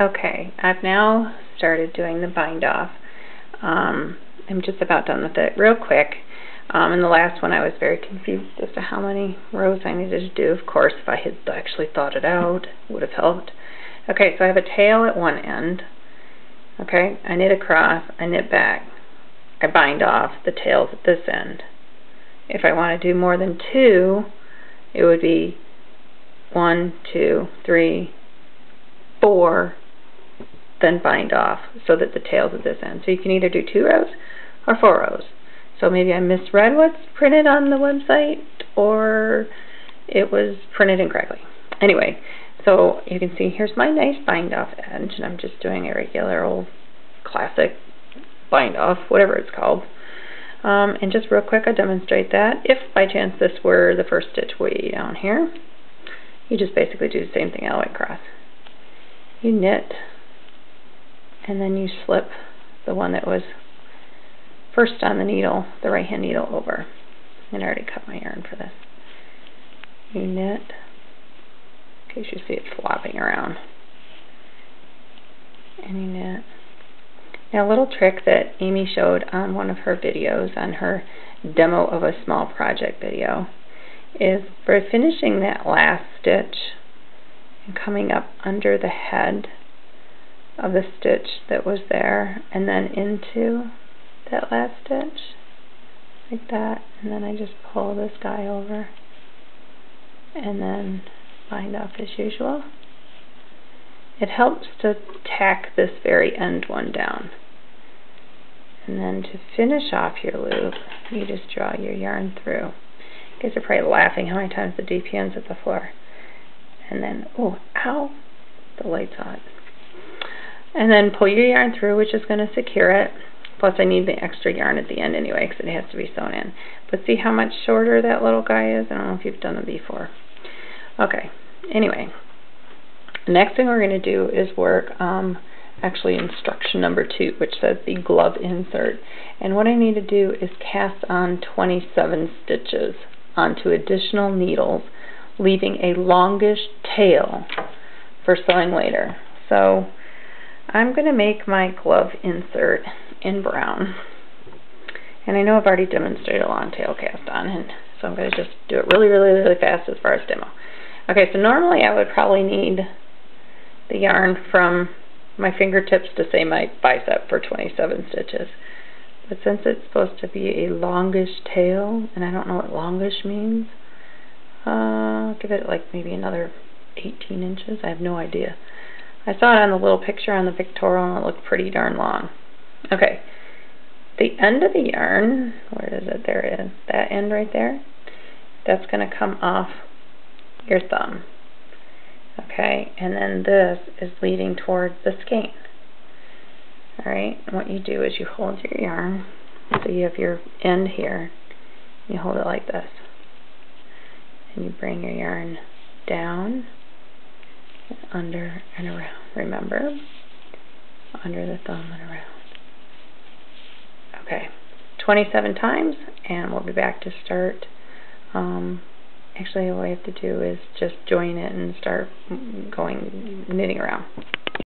Okay, I've now started doing the bind off. I'm just about done with it real quick. In the last one I was very confused as to how many rows I needed to do. Of course, if I had actually thought it out, it would have helped. Okay, so I have a tail at one end. Okay, I knit across, I knit back. I bind off the tails at this end. If I want to do more than two, it would be 1, 2, 3, 4, then bind off so that the tail's at this end. So you can either do 2 rows or 4 rows. So maybe I misread what's printed on the website, or it was printed incorrectly. Anyway, so you can see here's my nice bind off edge, and I'm just doing a regular old classic bind off, whatever it's called. And just real quick, I'll demonstrate that. If by chance this were the first stitch way down here, you just basically do the same thing all the way across. You knit, and then you slip the one that was first on the needle, the right hand needle, over. And I already cut my yarn for this. You knit, in case you see it flopping around. And you knit. Now, a little trick that Amy showed on one of her videos, on her demo of a small project video, is for finishing that last stitch and coming up under the head of the stitch that was there and then into that last stitch like that, and then I just pull this guy over and then bind off as usual. It helps to tack this very end one down. And then to finish off your loop, you just draw your yarn through. You guys are probably laughing how many times the DPN's at the floor. And then, oh, ow, the light's on. And then pull your yarn through, which is going to secure it. Plus I need the extra yarn at the end anyway, because it has to be sewn in. But see how much shorter that little guy is? I don't know if you've done it before. Okay, anyway. The next thing we're going to do is work actually instruction number 2, which says the glove insert. And what I need to do is cast on 27 stitches onto additional needles, leaving a longish tail for sewing later. So I'm going to make my glove insert in brown. And I know I've already demonstrated a long tail cast on, and so I'm going to just do it really fast as far as demo. Okay, so normally I would probably need the yarn from my fingertips to say my bicep for 27 stitches. But since it's supposed to be a longish tail, and I don't know what longish means, I'll give it like maybe another 18 inches. I have no idea. I saw it on the little picture on the pictorial and it looked pretty darn long. Okay, the end of the yarn, where is it? There it is. That end right there, that's going to come off your thumb. Okay, and then this is leading towards the skein. Alright, and what you do is you hold your yarn, so you have your end here, you hold it like this, and you bring your yarn down, and under and around. Remember, under the thumb and around. Okay, 27 times, and we'll be back to start. Actually, all I have to do is just join it and start knitting around.